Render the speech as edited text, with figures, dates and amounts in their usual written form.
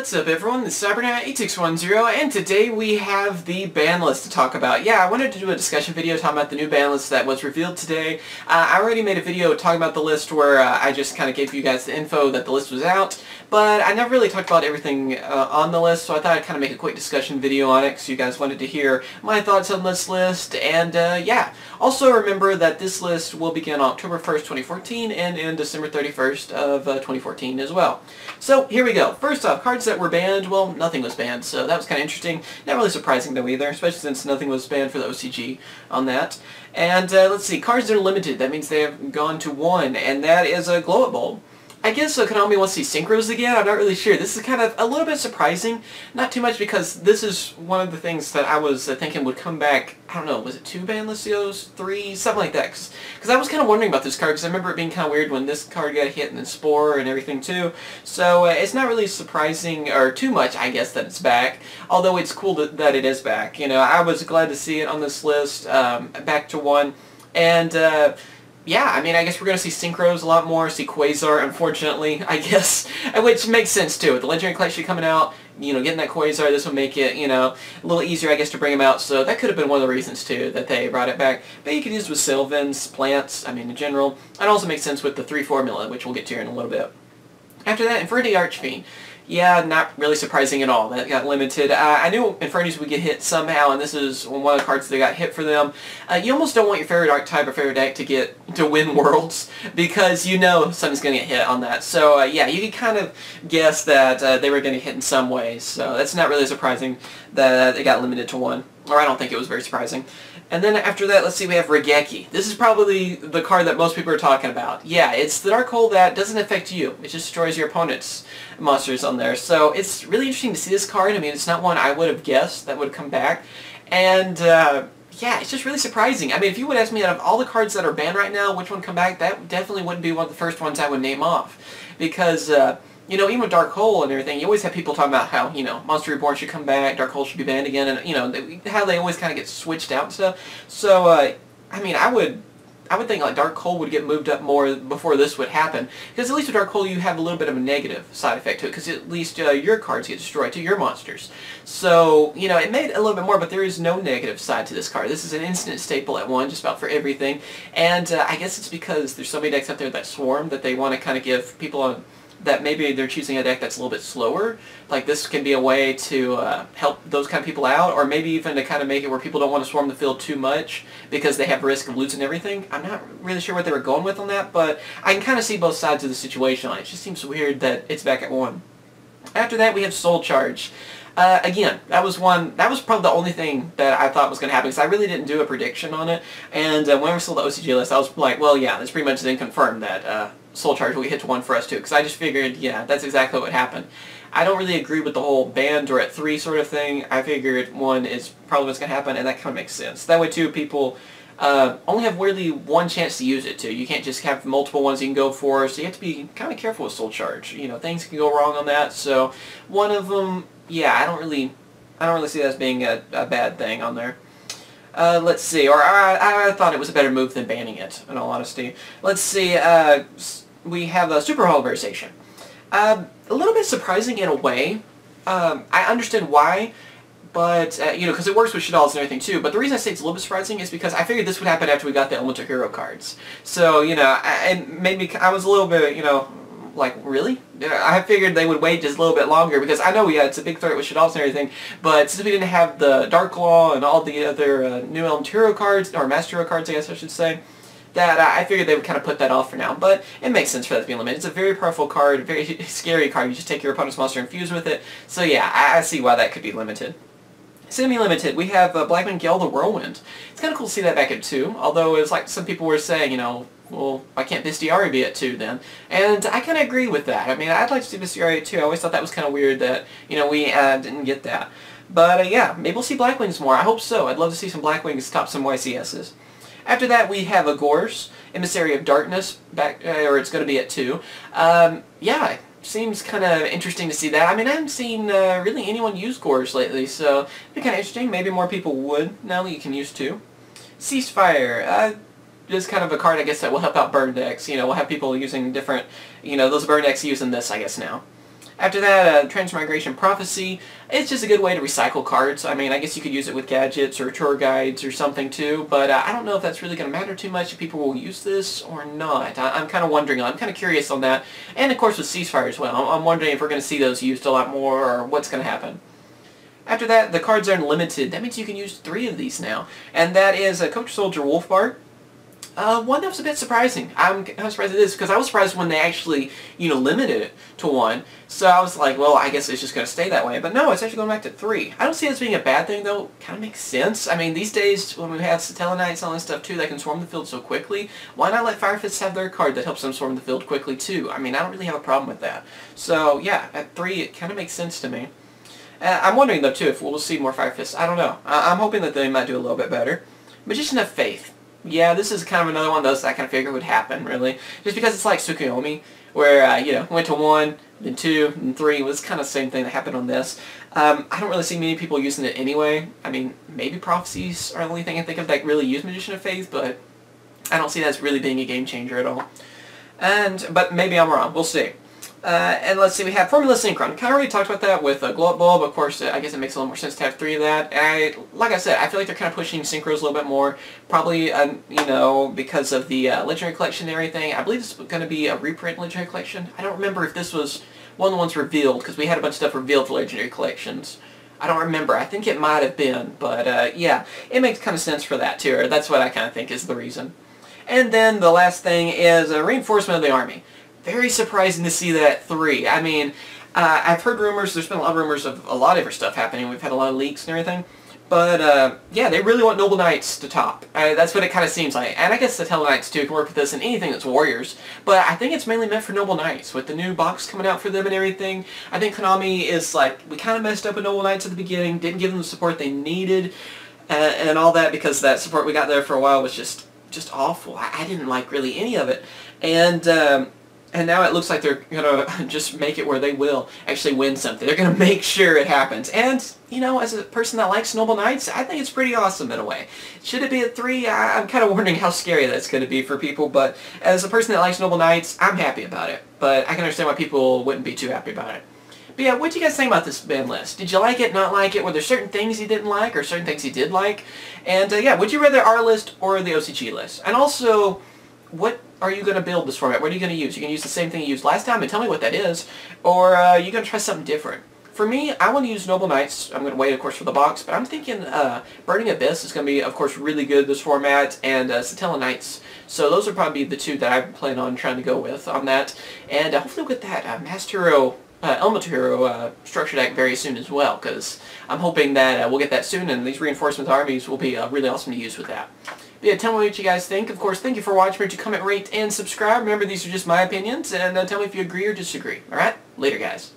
What's up everyone, this is CyberKnight 8610 and today we have the ban list to talk about. Yeah, I wanted to do a discussion video talking about the new ban list that was revealed today. I already made a video talking about the list where I just kind of gave you guys the info that the list was out, but I never really talked about everything on the list, so I thought I'd kind of make a quick discussion video on it because you guys wanted to hear my thoughts on this list, and yeah. Also remember that this list will begin October 1st, 2014 and end December 31st of 2014 as well. So here we go. First off, cards that were banned, well, nothing was banned, so that was kind of interesting. Not really surprising though either, especially since nothing was banned for the OCG on that. And let's see, cards that are limited, that means they have gone to 1, and that is a Glow-It Bulb. I guess Konami wants to see Synchros again, I'm not really sure. This is kind of a little bit surprising, not too much because this is one of the things that I was thinking would come back, I don't know, was it 2 Banlistios, 3, something like that. Because I was kind of wondering about this card because I remember it being kind of weird when this card got hit and then Spore and everything too. So it's not really surprising, or too much I guess, that it's back. Although it's cool that it is back. You know, I was glad to see it on this list, back to 1. And yeah, I mean, I guess we're going to see Synchros a lot more, see Quasar, unfortunately, I guess, which makes sense, too. With the Legendary Collection coming out, you know, getting that Quasar, this will make it, you know, a little easier, I guess, to bring them out, so that could have been one of the reasons, too, that they brought it back. But you could use it with Sylvans, plants, I mean, in general. It also makes sense with the 3 formula, which we'll get to here in a little bit. After that, Infinity Archfiend. Yeah, not really surprising at all. That got limited. I knew Infernities would get hit somehow, and this is one of the cards that got hit for them. You almost don't want your favorite archetype or favorite deck to win Worlds, because you know something's going to get hit on that. So yeah, you can kind of guess that they were going to hit in some ways. So that's not really surprising that it got limited to 1. Or I don't think it was very surprising. And then after that, let's see, we have Regeki. This is probably the card that most people are talking about. Yeah, it's the Dark Hole that doesn't affect you. It just destroys your opponent's monsters on there. So it's really interesting to see this card. I mean, it's not one I would have guessed that would come back. And yeah, it's just really surprising. I mean, if you would ask me out of all the cards that are banned right now, which one would come back, that definitely wouldn't be one of the first ones I would name off. Because you know, even with Dark Hole and everything, you always have people talking about how, you know, Monster Reborn should come back, Dark Hole should be banned again, and, you know, how they always kind of get switched out and stuff. So, I mean, I would think, like, Dark Hole would get moved up more before this would happen. Because at least with Dark Hole, you have a little bit of a negative side effect to it, because at least your cards get destroyed to your monsters. So, you know, it made a little bit more, but there is no negative side to this card. This is an instant staple at 1, just about for everything. And I guess it's because there's so many decks out there that swarm that they want to kind of give people a... that maybe they're choosing a deck that's a little bit slower. Like, this can be a way to help those kind of people out, or maybe even to kind of make it where people don't want to swarm the field too much because they have risk of losing everything. I'm not really sure what they were going with on that, but I can kind of see both sides of the situation. It just seems weird that it's back at 1. After that, we have Soul Charge. Again, that was probably the only thing that I thought was going to happen, because I really didn't do a prediction on it, and when we saw the OCG list, I was like, well, yeah, that's pretty much then confirmed that Soul Charge will get hit to 1 for us too, because I just figured, yeah, that's exactly what happened. I don't really agree with the whole banned or at 3 sort of thing. I figured 1 is probably what's going to happen, and that kind of makes sense. That way, too, people only have really 1 chance to use it, too. You can't just have multiple ones you can go for, so you have to be kind of careful with Soul Charge. You know, things can go wrong on that, so one of them, yeah, I don't really see that as being a bad thing on there. Let's see, or I thought it was a better move than banning it, in all honesty. Let's see, we have a Super Holoverization. A little bit surprising in a way. I understand why, but, you know, because it works with Shaddolls and everything too, but the reason I say it's a little bit surprising is because I figured this would happen after we got the Elemental Hero cards. So, you know, and maybe I was a little bit, you know, like, really? I figured they would wait just a little bit longer, because I know, yeah, it's a big threat with Shaddolls and everything, but since we didn't have the Dark Claw and all the other new Element Hero cards, or Master Hero cards, I guess I should say, that I figured they would kind of put that off for now. But it makes sense for that to be limited. It's a very powerful card, very scary card. You just take your opponent's monster and fuse with it. So yeah, I see why that could be limited. Semi-limited, we have Blackman Gale the Whirlwind. It's kind of cool to see that back at 2, although it was like some people were saying, you know, well, why can't Bestiari be at 2 then? And I kind of agree with that. I mean, I'd like to see Bestiari at 2. I always thought that was kind of weird that, you know, we didn't get that. But yeah, maybe we'll see Blackwings more. I hope so. I'd love to see some Blackwings top some YCSs. After that, we have a Gorse, Emissary of Darkness, back, or it's going to be at 2. Yeah, seems kind of interesting to see that. I mean, I haven't seen really anyone use Gorse lately, so it'd be kind of interesting. Maybe more people would, now that you can use 2. Ceasefire, just kind of a card, I guess, that will help out burn decks. You know, we'll have people using different, you know, those burn decks using this, I guess, now. After that, Transmigration Prophecy. It's just a good way to recycle cards. I mean, I guess you could use it with gadgets or tour guides or something too, but I don't know if that's really going to matter too much if people will use this or not. I'm kind of wondering. I'm kind of curious on that. And of course with Ceasefire as well. I'm wondering if we're going to see those used a lot more or what's going to happen. After that, the cards are unlimited. That means you can use 3 of these now. And that is Coach Soldier Wolfbart. One that was a bit surprising. I'm surprised at this because I was surprised when they actually, limited it to 1. So I was like, well, I guess it's just going to stay that way. But no, it's actually going back to 3. I don't see it as being a bad thing, though. Kind of makes sense. I mean, these days, when we have Satellinites and all this stuff, too, that can swarm the field so quickly, why not let Fire Fists have their card that helps them swarm the field quickly, too? I mean, I don't really have a problem with that. So, yeah, at 3, it kind of makes sense to me. I'm wondering, though, too, if we'll see more Fire Fists. I don't know. I'm hoping that they might do a little bit better. Magician of Faith. Yeah, this is kind of another one of those that I kind of figured would happen, really. Just because it's like Tsukuyomi, where, went to 1, then 2, and 3. It was kind of the same thing that happened on this. I don't really see many people using it anyway. I mean, maybe Prophecies are the only thing I think of that really use Magician of Faith, but I don't see that as really being a game changer at all. But maybe I'm wrong. We'll see. And let's see, we have Formula Synchron. Kind of already talked about that with Glow Up Bulb. Of course, I guess it makes a little more sense to have 3 of that. And like I said, I feel like they're kind of pushing Synchros a little bit more. Probably, because of the Legendary Collection and everything. I believe it's going to be a reprint Legendary Collection. I don't remember if this was one of the ones revealed, because we had a bunch of stuff revealed for Legendary Collections. I don't remember. I think it might have been. But, yeah, it makes kind of sense for that, too. Or that's what I kind of think is the reason. And then the last thing is a Reinforcement of the Army. Very surprising to see that at 3. I mean, I've heard rumors, there's been a lot of rumors of a lot of different stuff happening. We've had a lot of leaks and everything. But, yeah, they really want Noble Knights to top. That's what it kind of seems like. And I guess the Teleknights, too, can work with this in anything that's Warriors. But I think it's mainly meant for Noble Knights. With the new box coming out for them and everything, I think Konami is like, we kind of messed up with Noble Knights at the beginning, didn't give them the support they needed, and all that, because that support we got there for a while was just awful. I didn't like really any of it. And now it looks like they're going to just make it where they will actually win something. They're going to make sure it happens. And, as a person that likes Noble Knights, I think it's pretty awesome in a way. Should it be at 3? I'm kind of wondering how scary that's going to be for people. But as a person that likes Noble Knights, I'm happy about it. But I can understand why people wouldn't be too happy about it. But yeah, what do you guys think about this ban list? Did you like it, not like it? Were there certain things you didn't like or certain things you did like? And yeah, would you rather our list or the OCG list? And also, what are you going to build this format? What are you going to use? You can use the same thing you used last time and tell me what that is, or are you going to try something different? For me, I want to use Noble Knights. I'm going to wait, of course, for the box, but I'm thinking Burning Abyss is going to be, of course, really good this format, and Satellinites. So those would probably be the 2 that I plan on trying to go with on that. And hopefully we'll get that Master Hero, Elemental Hero structure deck very soon as well, because I'm hoping that we'll get that soon, and these Reinforcement armies will be really awesome to use with that. But yeah, tell me what you guys think. Of course, thank you for watching. Remember to comment, rate, and subscribe. Remember, these are just my opinions, and tell me if you agree or disagree. Alright? Later, guys.